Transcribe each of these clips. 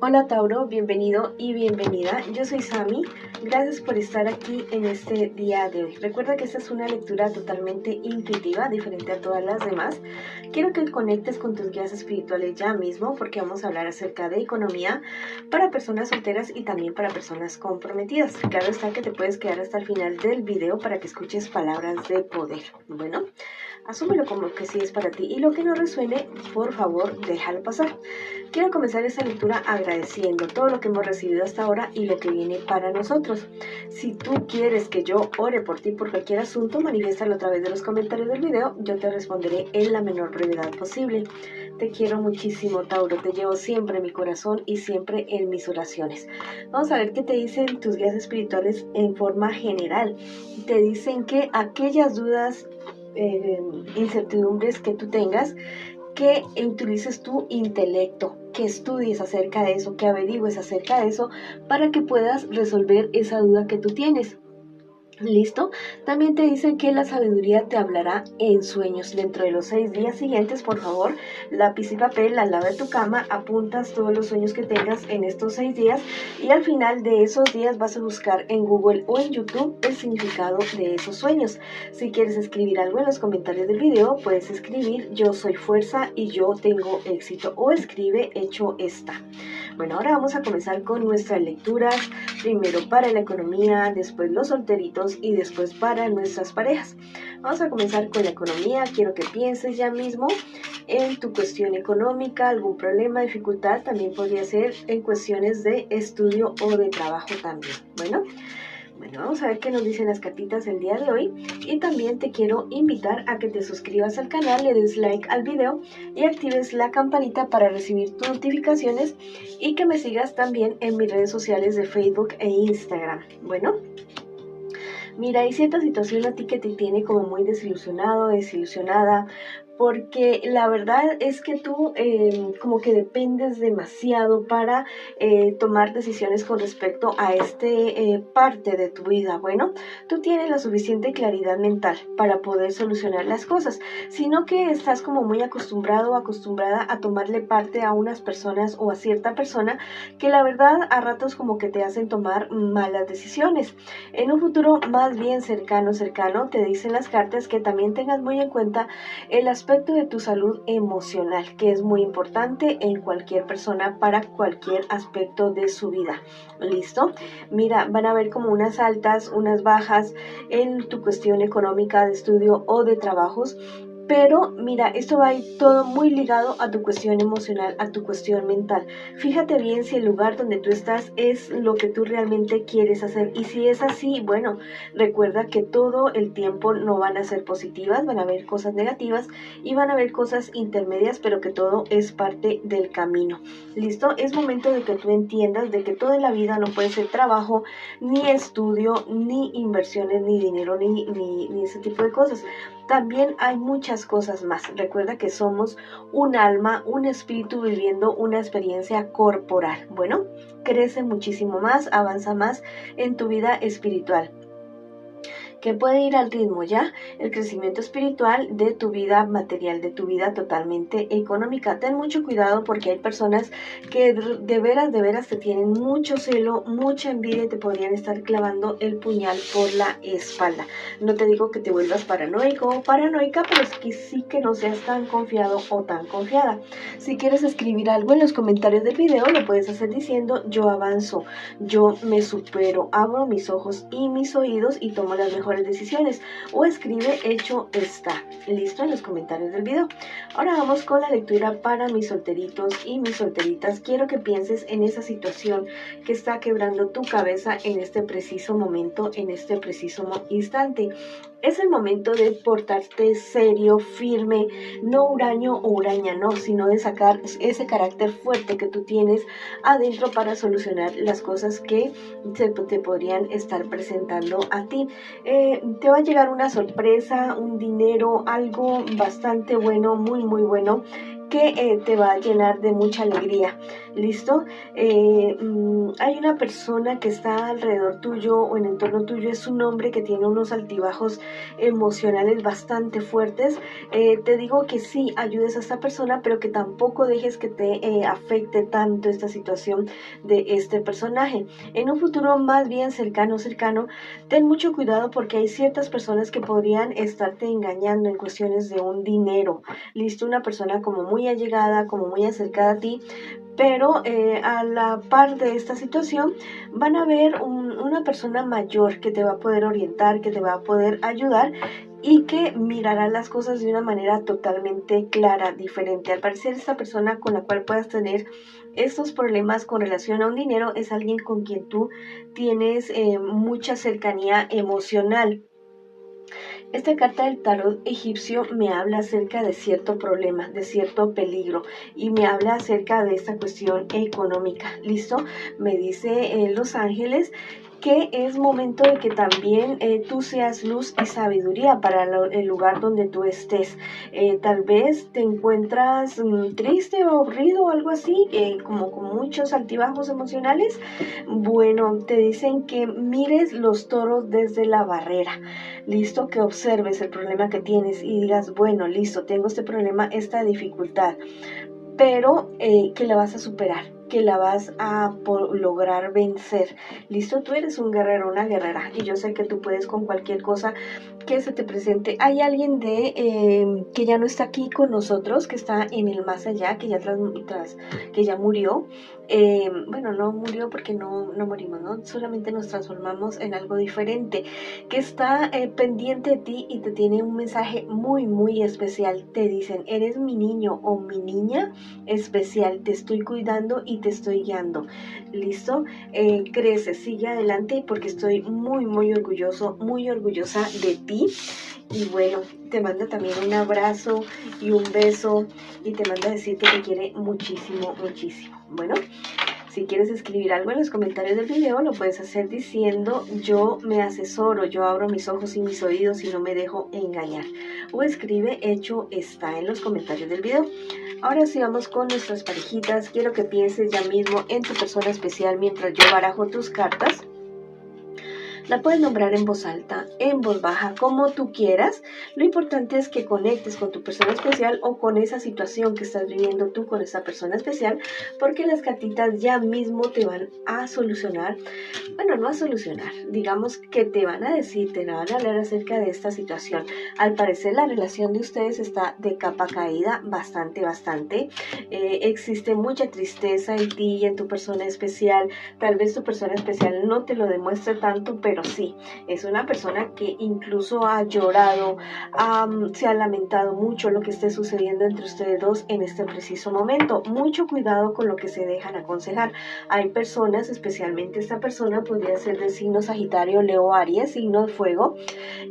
Hola Tauro, bienvenido y bienvenida. Yo soy Sami. Gracias por estar aquí en este día de hoy. Recuerda que esta es una lectura totalmente intuitiva, diferente a todas las demás. Quiero que conectes con tus guías espirituales ya mismo porque vamos a hablar acerca de economía para personas solteras y también para personas comprometidas. Claro está que te puedes quedar hasta el final del video para que escuches palabras de poder. Bueno, asúmelo como que sí es para ti y lo que no resuene, por favor, déjalo pasar. Quiero comenzar esta lectura agradeciendo todo lo que hemos recibido hasta ahora y lo que viene para nosotros. Si tú quieres que yo ore por ti por cualquier asunto, manifiéstalo a través de los comentarios del video. Yo te responderé en la menor brevedad posible. Te quiero muchísimo, Tauro. Te llevo siempre en mi corazón y siempre en mis oraciones. Vamos a ver qué te dicen tus guías espirituales en forma general. Te dicen que aquellas dudas, incertidumbres que tú tengas, que utilices tu intelecto, que estudies acerca de eso, que averigües acerca de eso para que puedas resolver esa duda que tú tienes. ¿Listo? También te dicen que la sabiduría te hablará en sueños. Dentro de los 6 días siguientes, por favor, lápiz y papel al lado de tu cama, apuntas todos los sueños que tengas en estos 6 días y al final de esos días vas a buscar en Google o en YouTube el significado de esos sueños. Si quieres escribir algo en los comentarios del video, puedes escribir yo soy fuerza y yo tengo éxito o escribe hecho está. Bueno, ahora vamos a comenzar con nuestras lecturas, primero para la economía, después los solteritos y después para nuestras parejas. Vamos a comenzar con la economía. Quiero que pienses ya mismo en tu cuestión económica, algún problema, dificultad, también podría ser en cuestiones de estudio o de trabajo también. Bueno, vamos a ver qué nos dicen las cartitas el día de hoy y también te quiero invitar a que te suscribas al canal, le des like al video y actives la campanita para recibir tus notificaciones y que me sigas también en mis redes sociales de Facebook e Instagram. Bueno, mira, hay cierta situación a ti que te tiene como muy desilusionado, desilusionada, porque la verdad es que tú como que dependes demasiado para tomar decisiones con respecto a parte de tu vida. Bueno, tú tienes la suficiente claridad mental para poder solucionar las cosas, sino que estás como muy acostumbrado o acostumbrada a tomarle parte a unas personas o a cierta persona que la verdad a ratos como que te hacen tomar malas decisiones. En un futuro más bien cercano, te dicen las cartas que también tengas muy en cuenta el aspecto de tu salud emocional, que es muy importante en cualquier persona para cualquier aspecto de su vida. ¿Listo? Mira, van a haber como unas altas, unas bajas en tu cuestión económica de estudio o de trabajos. Pero mira, esto va a ir todo muy ligado a tu cuestión emocional, a tu cuestión mental. Fíjate bien si el lugar donde tú estás es lo que tú realmente quieres hacer. Y si es así, bueno, recuerda que todo el tiempo no van a ser positivas, van a haber cosas negativas y van a haber cosas intermedias, pero que todo es parte del camino. ¿Listo? Es momento de que tú entiendas de que toda la vida no puede ser trabajo, ni estudio, ni inversiones, ni dinero, ni ese tipo de cosas. También hay muchas cosas más. Recuerda que somos un alma, un espíritu viviendo una experiencia corporal. Bueno, crece muchísimo más, avanza más en tu vida espiritual, que puede ir al ritmo ya el crecimiento espiritual de tu vida material, de tu vida totalmente económica. Ten mucho cuidado porque hay personas que de veras te tienen mucho celo, mucha envidia y te podrían estar clavando el puñal por la espalda. No te digo que te vuelvas paranoico o paranoica, pero es que sí que no seas tan confiado o tan confiada. Si quieres escribir algo en los comentarios del video, lo puedes hacer diciendo yo avanzo, yo me supero, abro mis ojos y mis oídos y tomo las mejores decisiones, o escribe hecho está. Listo, en los comentarios del video. Ahora vamos con la lectura para mis solteritos y mis solteritas. Quiero que pienses en esa situación que está quebrando tu cabeza en este preciso momento, en este preciso instante. Es el momento de portarte serio, firme, no huraño o huraña, no, sino de sacar ese carácter fuerte que tú tienes adentro para solucionar las cosas que te podrían estar presentando a ti. Te va a llegar una sorpresa, un dinero, algo bastante bueno, muy bueno, que te va a llenar de mucha alegría. ¿Listo? Hay una persona que está alrededor tuyo o en entorno tuyo, es un hombre que tiene unos altibajos emocionales bastante fuertes. Te digo que sí, ayudes a esta persona, pero que tampoco dejes que te afecte tanto esta situación de este personaje. En un futuro más bien cercano, ten mucho cuidado porque hay ciertas personas que podrían estarte engañando en cuestiones de un dinero. ¿Listo? Una persona como muy allegada, como muy acercada a ti, pero a la par de esta situación van a ver una persona mayor que te va a poder orientar, que te va a poder ayudar y que mirará las cosas de una manera totalmente clara, diferente. Al parecer esta persona con la cual puedas tener estos problemas con relación a un dinero es alguien con quien tú tienes mucha cercanía emocional. Esta carta del tarot egipcio me habla acerca de cierto problema, de cierto peligro y me habla acerca de esta cuestión económica. ¿Listo? Me dice Los Ángeles que es momento de que también tú seas luz y sabiduría para el lugar donde tú estés. Tal vez te encuentras triste o aburrido o algo así, como con muchos altibajos emocionales. Bueno, te dicen que mires los toros desde la barrera. Listo, que observes el problema que tienes y digas, bueno, listo, tengo este problema, esta dificultad, pero que la vas a superar, que la vas a lograr vencer. Listo, tú eres un guerrero, una guerrera, y yo sé que tú puedes con cualquier cosa que se te presente. Hay alguien que ya no está aquí con nosotros, que está en el más allá, que ya murió. Bueno, no murió porque no morimos, ¿no? Solamente nos transformamos en algo diferente, que está pendiente de ti y te tiene un mensaje muy, muy especial. Te dicen, eres mi niño o mi niña especial, te estoy cuidando y te estoy guiando. ¿Listo? Crece, sigue adelante porque estoy muy, muy orgulloso, muy orgullosa de ti. Y bueno, te manda también un abrazo y un beso y te manda a decir que te quiere muchísimo, muchísimo. Bueno, si quieres escribir algo en los comentarios del video, lo puedes hacer diciendo yo me asesoro, yo abro mis ojos y mis oídos y no me dejo engañar. O escribe hecho está en los comentarios del video. Ahora sí vamos con nuestras parejitas. Quiero que pienses ya mismo en tu persona especial mientras yo barajo tus cartas. La puedes nombrar en voz alta, en voz baja, como tú quieras. Lo importante es que conectes con tu persona especial o con esa situación que estás viviendo tú con esa persona especial, porque las cartitas ya mismo te van a solucionar. Bueno, no a solucionar, digamos que te van a decir, te van a hablar acerca de esta situación. Al parecer la relación de ustedes está de capa caída, bastante. Existe mucha tristeza en ti y en tu persona especial. Tal vez tu persona especial no te lo demuestre tanto, pero sí, es una persona que incluso ha llorado, se ha lamentado mucho lo que esté sucediendo entre ustedes dos en este preciso momento. Mucho cuidado con lo que se dejan aconsejar. Hay personas, especialmente esta persona podría ser del signo Sagitario, Leo, Aries, signo de fuego,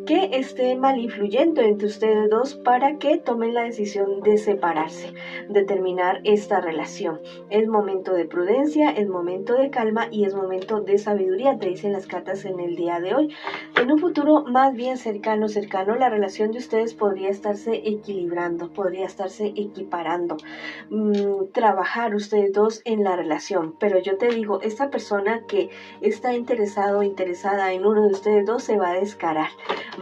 que esté mal influyendo entre ustedes dos para que tomen la decisión de separarse, de terminar esta relación. Es momento de prudencia, es momento de calma y es momento de sabiduría, te dicen las cartas en el día de hoy. En un futuro más bien cercano, la relación de ustedes podría estarse equilibrando, podría estarse equiparando, trabajar ustedes dos en la relación. Pero yo te digo, esta persona que está interesado o interesada en uno de ustedes dos se va a descarar,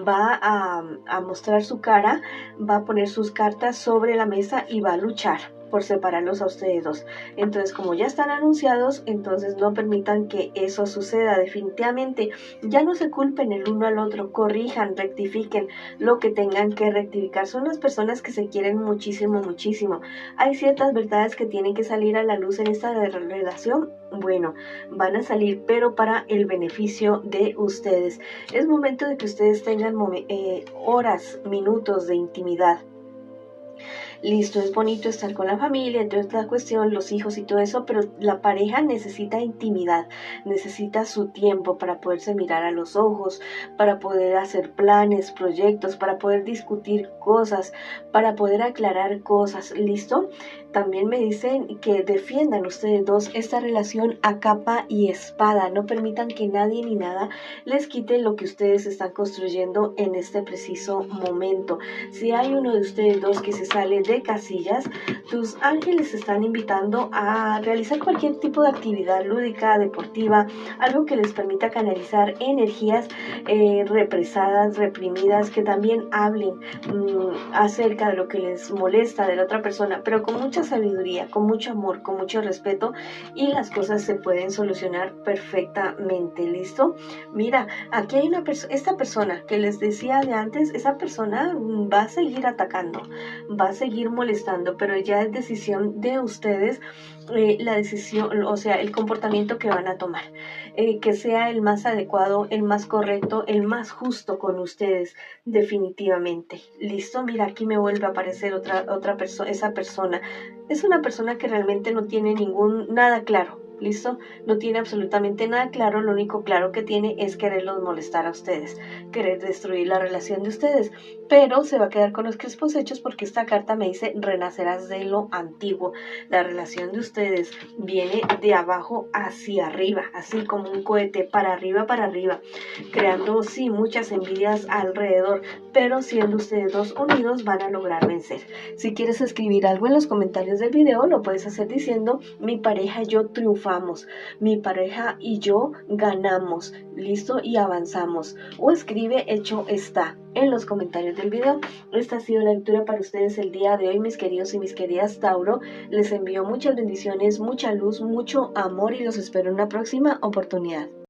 va a mostrar su cara, va a poner sus cartas sobre la mesa y va a luchar por separarlos a ustedes dos. Entonces, como ya están anunciados, entonces no permitan que eso suceda. Definitivamente, ya no se culpen el uno al otro, corrijan, rectifiquen lo que tengan que rectificar. Son las personas que se quieren muchísimo, muchísimo. Hay ciertas verdades que tienen que salir a la luz en esta relación. Bueno, van a salir, pero para el beneficio de ustedes. Es momento de que ustedes tengan horas, minutos de intimidad. Listo, es bonito estar con la familia, entonces la cuestión, los hijos y todo eso, pero la pareja necesita intimidad, necesita su tiempo para poderse mirar a los ojos, para poder hacer planes, proyectos, para poder discutir cosas, para poder aclarar cosas. ¿Listo? También me dicen que defiendan ustedes dos esta relación a capa y espada. No permitan que nadie ni nada les quite lo que ustedes están construyendo en este preciso momento. Si hay uno de ustedes dos que se sale de casillas, tus ángeles te están invitando a realizar cualquier tipo de actividad lúdica, deportiva, algo que les permita canalizar energías represadas, reprimidas, que también hablen acerca de lo que les molesta de la otra persona, pero con mucha sabiduría, con mucho amor, con mucho respeto, y las cosas se pueden solucionar perfectamente. ¿Listo? Mira, aquí hay esta persona que les decía de antes, esa persona va a seguir atacando, va a seguir molestando, pero ya es decisión de ustedes la decisión, o sea, el comportamiento que van a tomar, que sea el más adecuado, el más correcto, el más justo con ustedes, definitivamente. ¿Listo? Mira, aquí me vuelve a aparecer otra persona, esa persona. Es una persona que realmente no tiene nada claro. ¿Listo? No tiene absolutamente nada claro, lo único claro que tiene es quererlos molestar a ustedes, querer destruir la relación de ustedes, pero se va a quedar con los crespos hechos porque esta carta me dice renacerás de lo antiguo. La relación de ustedes viene de abajo hacia arriba, así como un cohete, para arriba, creando sí muchas envidias alrededor, pero siendo ustedes dos unidos van a lograr vencer. Si quieres escribir algo en los comentarios del video, lo puedes hacer diciendo mi pareja y yo triunfamos, mi pareja y yo ganamos, listo, y avanzamos, o escribe hecho está en los comentarios del video. Esta ha sido la lectura para ustedes el día de hoy, mis queridos y mis queridas Tauro. Les envío muchas bendiciones, mucha luz, mucho amor y los espero en una próxima oportunidad.